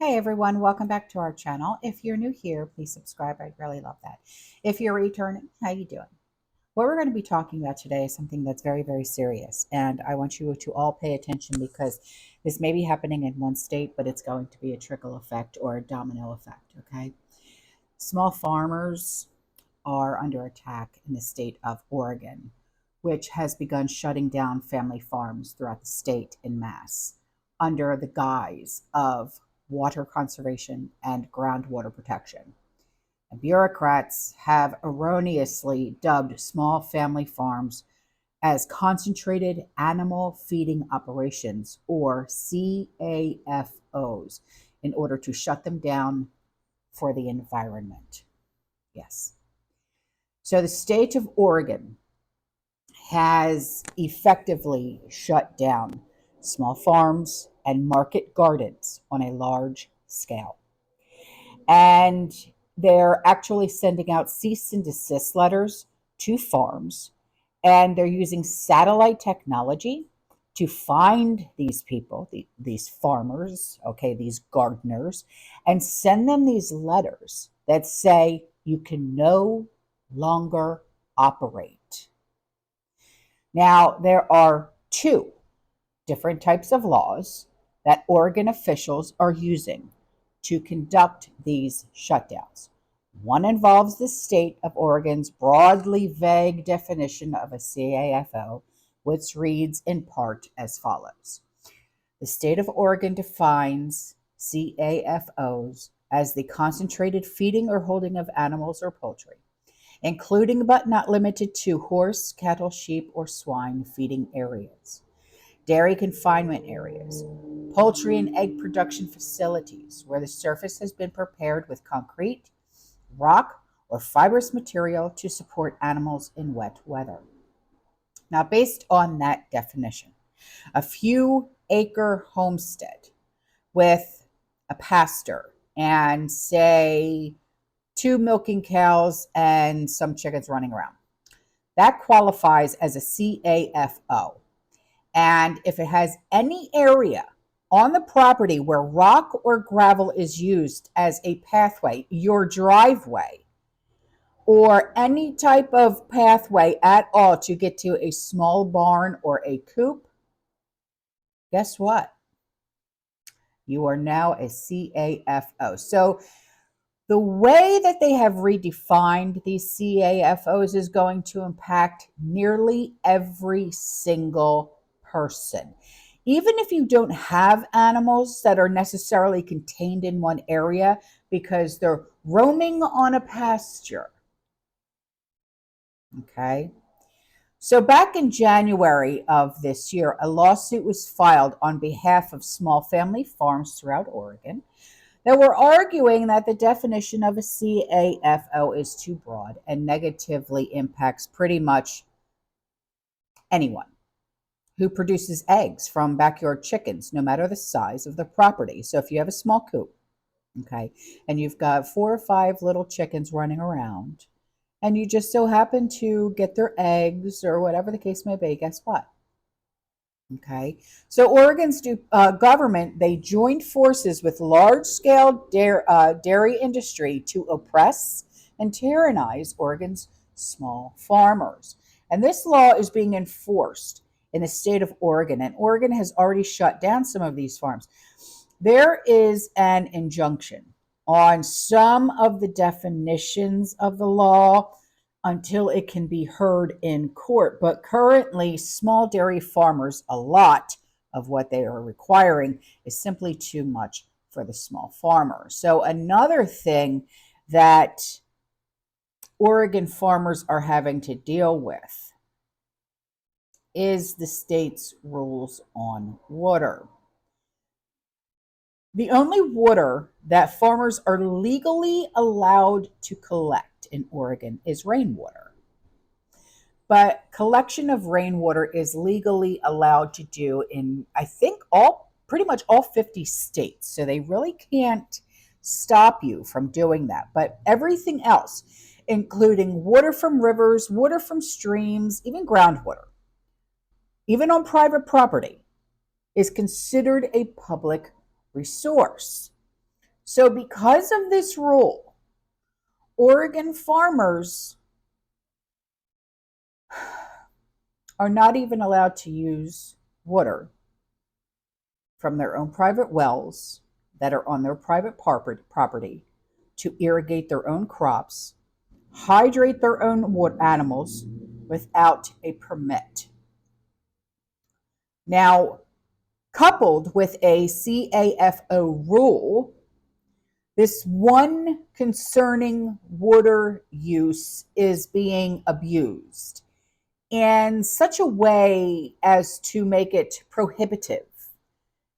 Hey everyone, welcome back to our channel. If you're new here, please subscribe. I'd really love that. If you're returning, how you doing? What we're going to be talking about today is something that's very, very serious, and I want you to all pay attention because this may be happening in one state, but it's going to be a trickle effect or a domino effect, okay? Small farmers are under attack in the state of Oregon, which has begun shutting down family farms throughout the state en masse under the guise of water conservation and groundwater protection. And bureaucrats have erroneously dubbed small family farms as concentrated animal feeding operations, or CAFOs, in order to shut them down for the environment. Yes. So the state of Oregon has effectively shut down small farms and market gardens on a large scale. And they're actually sending out cease and desist letters to farms, and they're using satellite technology to find these people, these farmers, okay, these gardeners, and send them these letters that say you can no longer operate. Now, there are two different types of laws that Oregon officials are using to conduct these shutdowns. One involves the state of Oregon's broadly vague definition of a CAFO, which reads in part as follows. The state of Oregon defines CAFOs as the concentrated feeding or holding of animals or poultry, including but not limited to horse, cattle, sheep, or swine feeding areas, dairy confinement areas, poultry and egg production facilities where the surface has been prepared with concrete, rock, or fibrous material to support animals in wet weather. Now, based on that definition, a few acre homestead with a pasture and, say, two milking cows and some chickens running around, that qualifies as a CAFO. And if it has any area on the property where rock or gravel is used as a pathway, your driveway, or any type of pathway at all to get to a small barn or a coop, guess what? You are now a CAFO. So the way that they have redefined these CAFOs is going to impact nearly every single person. Even if you don't have animals that are necessarily contained in one area because they're roaming on a pasture. Okay. So back in January of this year, a lawsuit was filed on behalf of small family farms throughout Oregon that were arguing that the definition of a CAFO is too broad and negatively impacts pretty much anyone who produces eggs from backyard chickens, no matter the size of the property. So if you have a small coop, okay, and you've got 4 or 5 little chickens running around, and you just so happen to get their eggs or whatever the case may be, guess what? Okay, so Oregon's government, they joined forces with large-scale dairy industry to oppress and tyrannize Oregon's small farmers. And this law is being enforced in the state of Oregon, and Oregon has already shut down some of these farms. There is an injunction on some of the definitions of the law until it can be heard in court. But currently, small dairy farmers, a lot of what they are requiring is simply too much for the small farmer. So another thing that Oregon farmers are having to deal with is the state's rules on water. The only water that farmers are legally allowed to collect in Oregon is rainwater. But collection of rainwater is legally allowed to do in, I think, pretty much all 50 states. So they really can't stop you from doing that. But everything else, including water from rivers, water from streams, even groundwater, even on private property, is considered a public resource. So because of this rule, Oregon farmers are not even allowed to use water from their own private wells that are on their private property to irrigate their own crops, hydrate their own animals without a permit. Now, coupled with a CAFO rule, this one concerning water use is being abused in such a way as to make it prohibitive,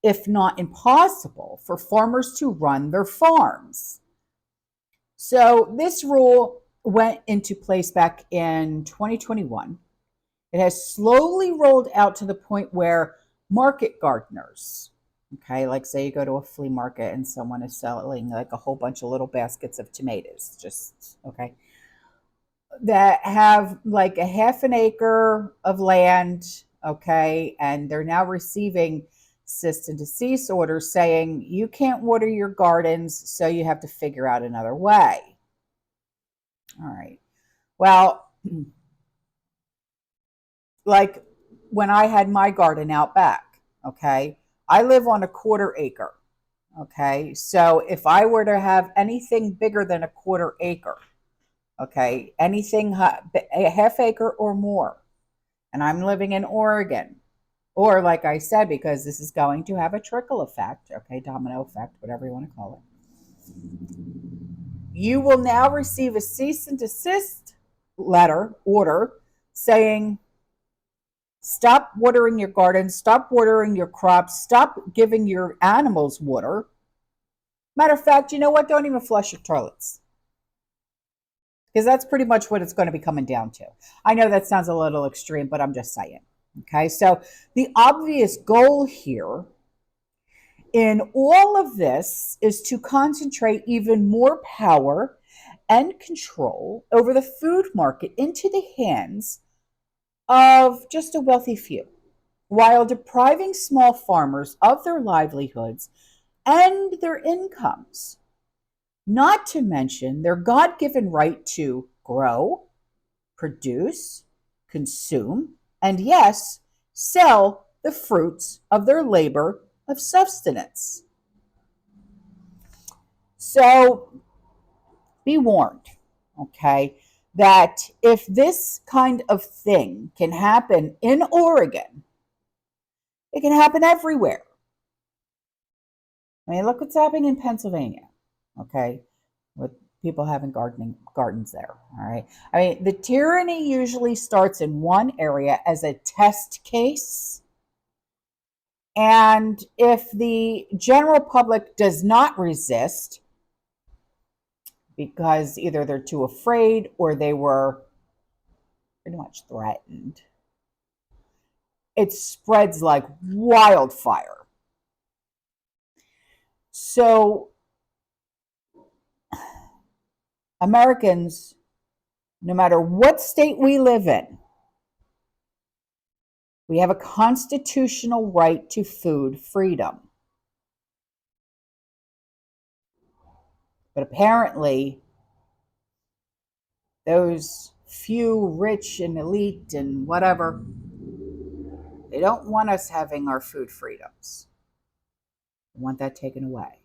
if not impossible, for farmers to run their farms. So this rule went into place back in 2021. It has slowly rolled out to the point where market gardeners, okay, like say you go to a flea market and someone is selling like a whole bunch of little baskets of tomatoes, just, okay, that have like a half an acre of land, okay, and they're now receiving cease and desist orders saying you can't water your gardens, so you have to figure out another way. All right. Well, like when I had my garden out back, okay, I live on a 1/4 acre, okay, so if I were to have anything bigger than a 1/4 acre, okay, anything a half acre or more, and I'm living in Oregon, or like I said, because this is going to have a trickle effect, okay, domino effect, whatever you want to call it, you will now receive a cease and desist order saying, stop watering your garden, stop watering your crops, stop giving your animals water. Matter of fact, you know what? Don't even flush your toilets. Because that's pretty much what it's going to be coming down to. I know that sounds a little extreme, but I'm just saying. Okay, so the obvious goal here in all of this is to concentrate even more power and control over the food market into the hands of just a wealthy few, while depriving small farmers of their livelihoods and their incomes, not to mention their God-given right to grow, produce, consume, and yes, sell the fruits of their labor of subsistence. So be warned, okay, that if this kind of thing can happen in Oregon, it can happen everywhere. I mean, look what's happening in Pennsylvania, okay, with people having gardens there, all right? I mean, the tyranny usually starts in one area as a test case. And if the general public does not resist, because either they're too afraid or they were pretty much threatened, it spreads like wildfire. So Americans, no matter what state we live in, we have a constitutional right to food freedom. But apparently, those few rich and elite and whatever, they don't want us having our food freedoms. They want that taken away.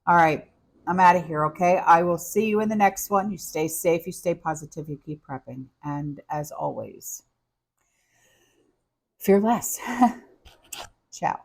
All right, I'm out of here, okay? I will see you in the next one. You stay safe, you stay positive, you keep prepping. And as always, fear less. Ciao.